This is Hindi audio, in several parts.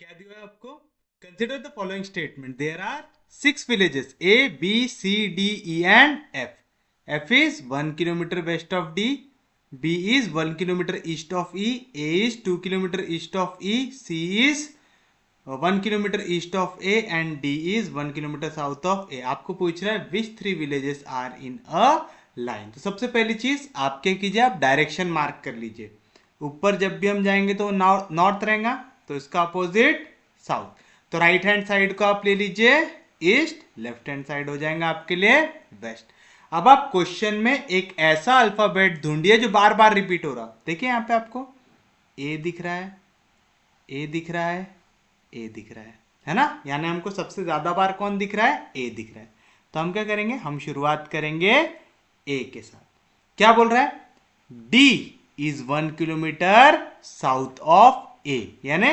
क्या दिया है आपको? Consider the following statement, there are 6 villages A, B, C, D, E and F. F is 1 kilometer west of D, B is 1 kilometer east of E, A is 2 kilometer east of E, C is 1 kilometer east of A and D is 1 kilometer south of A. आपको पूछ रहा है which 3 villages are in a line. तो सबसे पहली चीज आप क्या कीजिए, आप डायरेक्शन मार्क कर लीजिए। ऊपर जब भी हम जाएंगे तो नॉर्थ रहेगा, तो इसका अपोजिट साउथ। तो राइट हैंड साइड को आप ले लीजिए ईस्ट, लेफ्ट हैंड साइड हो जाएगा आपके लिए वेस्ट। अब आप क्वेश्चन में एक ऐसा अल्फाबेट ढूंढिए जो बार बार रिपीट हो रहा। देखिए यहाँ पे आपको ए दिख रहा है, ए दिख रहा है, ए दिख रहा है ना? यानी हमको सबसे ज्यादा बार कौन दिख रहा है? ए दिख रहा है। तो हम क्या करेंगे, हम शुरुआत करेंगे ए के साथ। क्या बोल रहा है? D is 1 kilometre south of A, यानी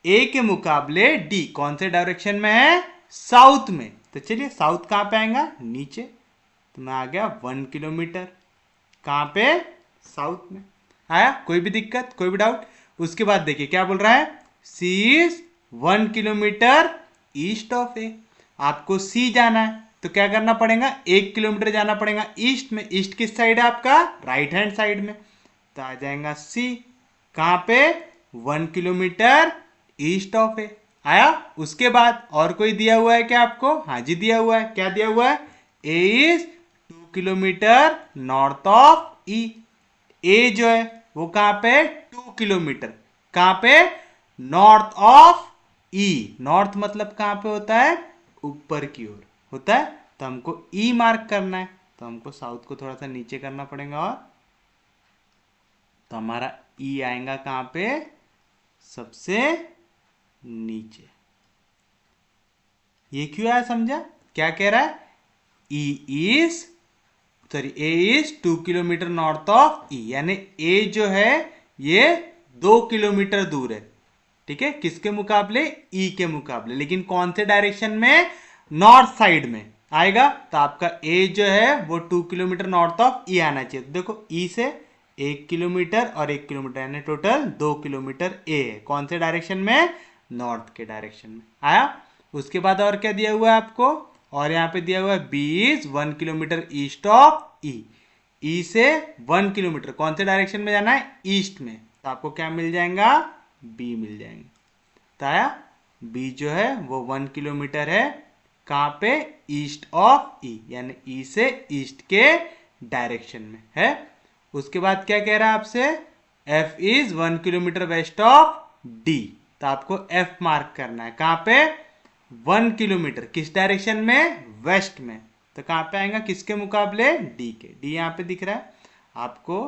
ए के मुकाबले डी कौन से डायरेक्शन में है? साउथ में। तो चलिए साउथ कहां पे आएगा? नीचे। तो मैं आ गया 1 किलोमीटर, कहां पे? साउथ में। आया? कोई भी दिक्कत, कोई भी डाउट? उसके बाद देखिए क्या बोल रहा है, सी इज 1 किलोमीटर ईस्ट ऑफ ए। आपको सी जाना है तो क्या करना पड़ेगा? 1 किलोमीटर जाना पड़ेगा ईस्ट में। ईस्ट किस साइड है आपका? राइट हैंड साइड में। तो आ जाएगा सी कहां पे? 1 किलोमीटर ईस्ट ऑफ ए। आया? उसके बाद और कोई दिया हुआ है क्या आपको? हाँ जी दिया हुआ है। क्या दिया हुआ है? ए इज 2 किलोमीटर नॉर्थ ऑफ ई। ए जो है वो कहां पे? 2 किलोमीटर। कहां पे? North of E. नॉर्थ मतलब कहां पे होता है? ऊपर की ओर होता है। तो हमको ई मार्क करना है, तो हमको साउथ को थोड़ा सा नीचे करना पड़ेगा। और तो हमारा ई आएगा कहां पे? सबसे नीचे। ये क्यों आया समझा? क्या कह रहा है? ए इज 2 किलोमीटर नॉर्थ ऑफ ई, यानी ए जो है ये 2 किलोमीटर दूर है। ठीक है, किसके मुकाबले? ई के मुकाबले। लेकिन कौन से डायरेक्शन में? नॉर्थ साइड में आएगा। तो आपका ए जो है वो 2 किलोमीटर नॉर्थ ऑफ ई आना चाहिए। तो देखो ई से 1 किलोमीटर और 1 किलोमीटर यानी टोटल 2 किलोमीटर ए है। कौन से डायरेक्शन में? नॉर्थ के डायरेक्शन में। आया? उसके बाद और क्या दिया हुआ है आपको? और यहाँ पे दिया हुआ है B is 1 kilometre east of E. E से 1 किलोमीटर कौन से डायरेक्शन में जाना है? ईस्ट में। तो आपको क्या मिल जाएगा? बी मिल जाएंगे। तो आया? बी जो है वो 1 किलोमीटर है कहां पे? ईस्ट ऑफ ई, यानी ई से ईस्ट के डायरेक्शन में है। उसके बाद क्या कह रहा है आपसे? F is 1 kilometre west of D. तो आपको एफ मार्क करना है कहां पे? 1 किलोमीटर किस डायरेक्शन में? वेस्ट में। तो कहां पे आएगा? किसके मुकाबले? डी के। डी यहां पे दिख रहा है आपको।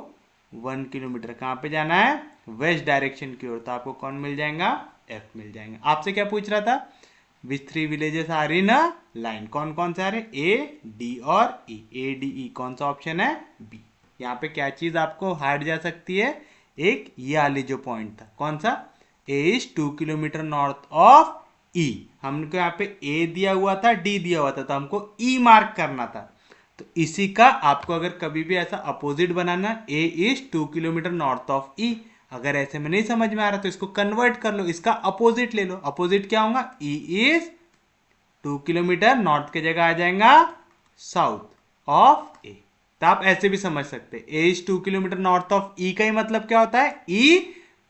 1 किलोमीटर कहां पे जाना है? वेस्ट डायरेक्शन की ओर। तो आपको कौन मिल जाएगा? एफ मिल जाएगा। आपसे क्या पूछ रहा था? Which 3 villages are in a line. कौन कौन से आ रहे? ए, डी और ई। ए, डी, ई कौन सा ऑप्शन है? बी। यहाँ पे क्या चीज आपको हार्ड जा सकती है? एक ये वाली जो पॉइंट था, कौन सा? ए इज 2 किलोमीटर नॉर्थ ऑफ ई। हमको यहाँ पे ए दिया हुआ था, डी दिया हुआ था, तो हमको ई मार्क करना था। तो इसी का आपको अगर कभी भी ऐसा अपोजिट बनाना, A is 2 kilometre north of E. अगर ऐसे में नहीं समझ में आ रहा तो इसको कन्वर्ट कर लो, इसका अपोजिट ले लो। अपोजिट क्या होगा? ई इज 2 किलोमीटर नॉर्थ की जगह आ जाएगा साउथ ऑफ ए। तो आप ऐसे भी समझ सकते, ए इज 2 किलोमीटर नॉर्थ ऑफ ई का ही मतलब क्या होता है? ई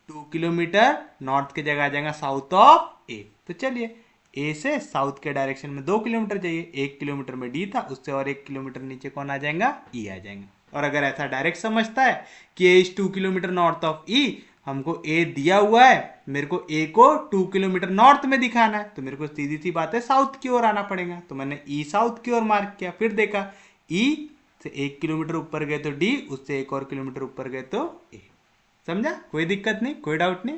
2 किलोमीटर नॉर्थ की जगह आ जाएगा साउथ ऑफ ए। तो चलिए ए से साउथ के डायरेक्शन में 2 किलोमीटर चाहिए। 1 किलोमीटर में डी था, उससे और 1 किलोमीटर नीचे कौन आ जाएगा? ई आ जाएगा। और अगर ऐसा डायरेक्ट समझता है कि ए इज 2 किलोमीटर नॉर्थ ऑफ ई, हमको ए दिया हुआ है, मेरे को ए को 2 किलोमीटर नॉर्थ में दिखाना है, तो मेरे को सीधी सी बात है साउथ की ओर आना पड़ेगा। तो मैंने ई साउथ की ओर मार्क किया। फिर देखा ई से 1 किलोमीटर ऊपर गए तो डी, उससे 1 और किलोमीटर ऊपर गए तो ए। समझा? कोई दिक्कत नहीं, कोई डाउट नहीं।